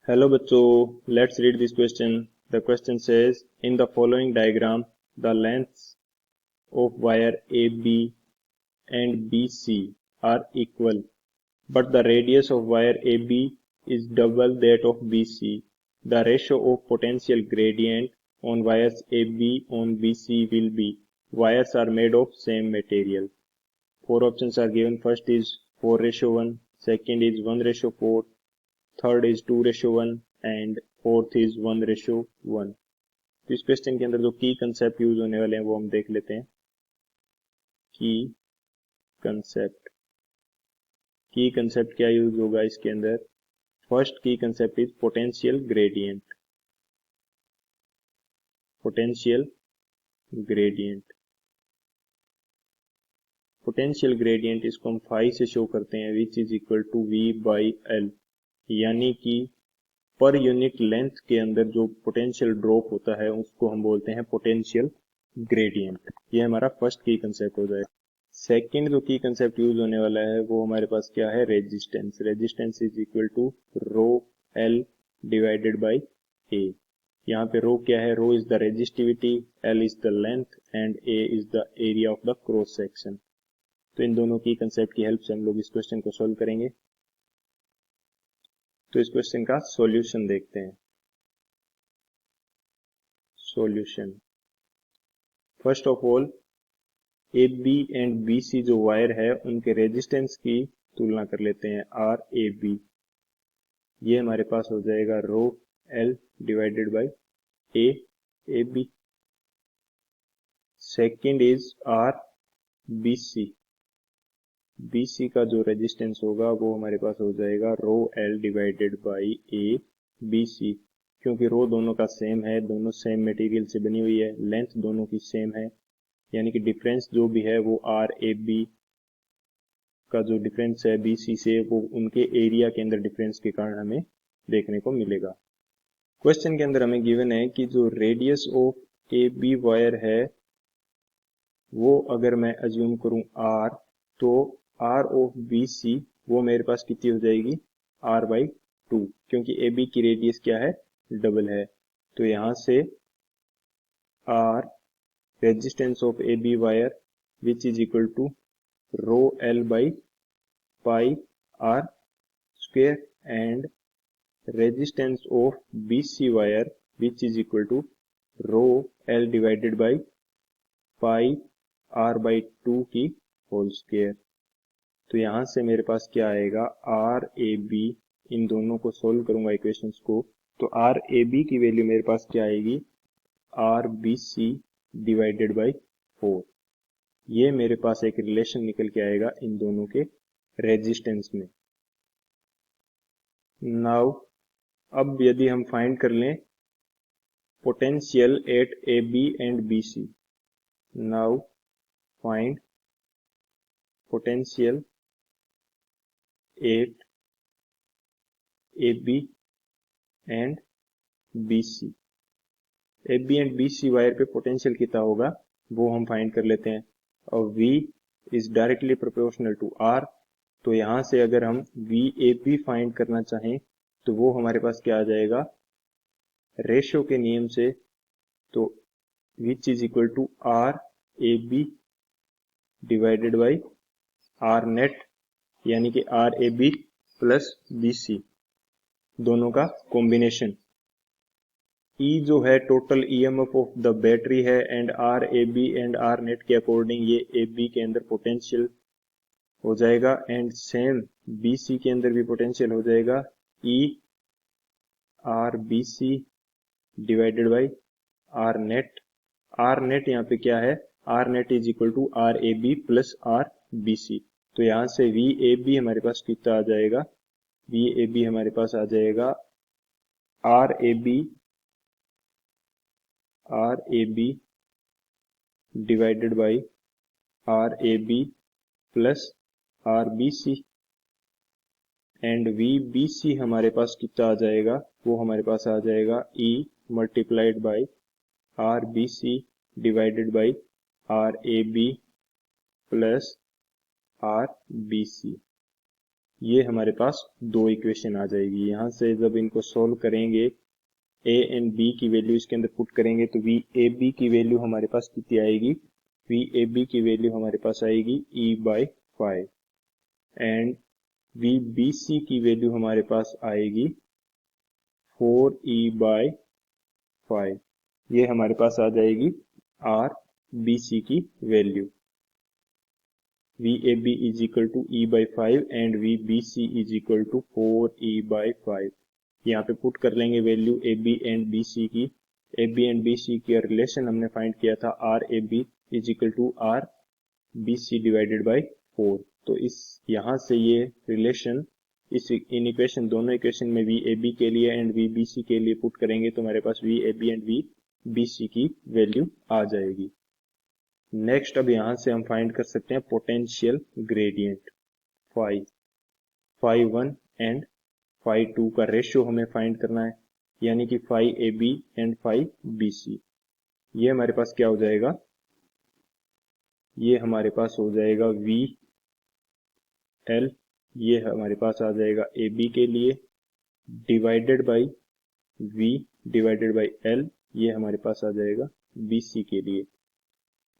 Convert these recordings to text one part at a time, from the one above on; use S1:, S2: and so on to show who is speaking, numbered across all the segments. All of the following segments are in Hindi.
S1: Hello बच्चों, let's read this question. The question says, in the following diagram, the lengths of wire AB and BC are equal, but the radius of wire AB is double that of BC. The ratio of potential gradient on wires AB on BC will be. Wires are made of same material. Four options are given. First is 4:1, second is 1:4, third is 2:1 and fourth is 1:1। तो इस क्वेश्चन के अंदर जो की कंसेप्ट यूज होने वाले हैं वो हम देख लेते हैं। की कंसेप्ट क्या यूज होगा इसके अंदर? फर्स्ट की concept is potential gradient. Potential gradient इसको हम फाई से शो करते हैं, विच इज इक्वल टू V/L, यानी कि पर यूनिट लेंथ के अंदर जो पोटेंशियल ड्रॉप होता है उसको हम बोलते हैं पोटेंशियल ग्रेडियंट। ये हमारा फर्स्ट की कंसेप्ट हो जाएगा। सेकंड जो की कंसेप्ट यूज होने वाला है वो हमारे पास क्या है? Resistance is equal to rho L divided by A. यहाँ पे रो क्या है? Rho is the resistivity, L is the length and A is the area of the cross section. तो इन दोनों की कंसेप्ट की हेल्प से हम लोग इस क्वेश्चन को सोल्व करेंगे। तो इस क्वेश्चन का सॉल्यूशन देखते हैं। Solution, first of all A B and B C जो वायर है उनके रेजिस्टेंस की तुलना कर लेते हैं। आर ए बी, ये हमारे पास हो जाएगा rho L divided by A B. Second is R B C, B C का जो रेजिस्टेंस होगा वो हमारे पास हो जाएगा rho L divided by A B C. क्योंकि रो दोनों का सेम है, दोनों सेम मटेरियल से बनी हुई है, लेंथ दोनों की सेम है, यानी कि डिफरेंस जो भी है वो आर ए बी का जो डिफरेंस है बी सी से वो उनके एरिया के अंदर डिफरेंस के कारण हमें देखने को मिलेगा। क्वेश्चन के अंदर हमें गिवन है कि जो radius of A B wire है वो अगर मैं अज्यूम करूं आर, तो आर ऑफ बी सी वो मेरे पास कितनी हो जाएगी? R/2, क्योंकि ए बी की रेडियस क्या है? डबल है। तो यहां से R resistance of A B wire which is equal to rho L by pi R square and resistance of B C wire which is equal to rho L divided by pi R/2 की होल स्क्वेयर। तो यहां से मेरे पास क्या आएगा? आर ए बी, इन दोनों को सोल्व करूंगा इक्वेशंस को, तो आर ए बी की वैल्यू मेरे पास क्या आएगी? R B C divided by 4। ये मेरे पास एक रिलेशन निकल के आएगा इन दोनों के रेजिस्टेंस में। नाउ अब यदि हम फाइंड कर लें potential at A B and B C, now find potential at A B and B C. A B and B C wire पे पोटेंशियल कितना होगा वो हम फाइंड कर लेते हैं। और V is directly proportional to R, तो यहां से अगर हम वी ए बी फाइंड करना चाहें तो वो हमारे पास क्या आ जाएगा? रेशियो के नियम से, तो which is equal to R A B divided by R net, यानी कि R A B plus B C दोनों का कॉम्बिनेशन। E जो है total EMF of the battery है and R A B and R net के अकॉर्डिंग ये ए बी के अंदर पोटेंशियल हो जाएगा एंड सेम बी सी के अंदर भी पोटेंशियल हो जाएगा E R B C divided by R net. R net यहाँ पे क्या है? R net is equal to R A B plus R B C. तो यहां से वी ए बी हमारे पास कितना आ जाएगा? वी ए बी हमारे पास आ जाएगा R A B divided by R A B plus R B C and V B C हमारे पास कितना आ जाएगा? वो हमारे पास आ जाएगा E multiplied by R B C divided by R A B plus R B C. ये हमारे पास दो इक्वेशन आ जाएगी। यहाँ से जब इनको सोल्व करेंगे, ए एंड बी की वैल्यू इसके अंदर पुट करेंगे तो वी ए बी की वैल्यू हमारे पास कितनी आएगी, वी ए बी की वैल्यू हमारे पास आएगी E/5 एंड वी बी सी की वैल्यू हमारे पास आएगी 4E/5। ये हमारे पास आ जाएगी आर बी सी की value. VAB is equal to E/5 and VBC is equal to 4E/5। यहाँ पे पुट कर लेंगे वैल्यू AB एंड BC की। AB एंड BC की रिलेशन हमने फाइंड किया था RAB is equal to RBC divided by 4। तो इस यहाँ से ये रिलेशन इस इन इक्वेशन दोनों इक्वेशन में VAB के लिए एंड VBC के लिए पुट करेंगे तो हमारे पास VAB एंड VBC की वैल्यू आ जाएगी। नेक्स्ट अब यहां से हम फाइंड कर सकते हैं potential gradient phi1 and phi2 का रेशियो हमें फाइंड करना है, यानी कि phi AB and phi BC। ये हमारे पास क्या हो जाएगा, ये हमारे पास हो जाएगा VL, ये हमारे पास आ जाएगा AB के लिए divided by V divided by L, ये हमारे पास आ जाएगा BC के लिए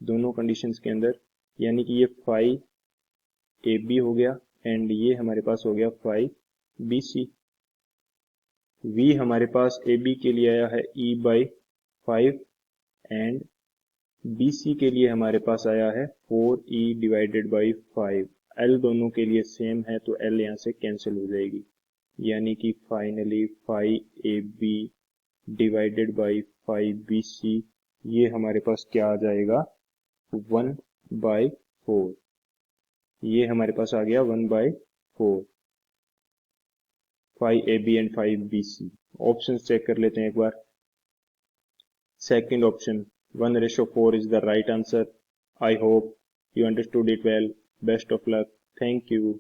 S1: दोनों कंडीशंस के अंदर, यानी कि ये phi AB हो गया एंड ये हमारे पास हो गया phi BC। V हमारे पास AB के लिए आया है E/5 एंड BC के लिए हमारे पास आया है 4E डिवाइडेड बाई 5। L दोनों के लिए सेम है तो L यहाँ से कैंसिल हो जाएगी, यानी कि finally phi AB divided by phi BC ये हमारे पास क्या आ जाएगा 1/4। ये हमारे पास आ गया 1/4 phi AB and phi BC। Option check कर लेते हैं एक बार। Second option 1:4 is the right answer. I hope you understood it well. Best of luck. Thank you.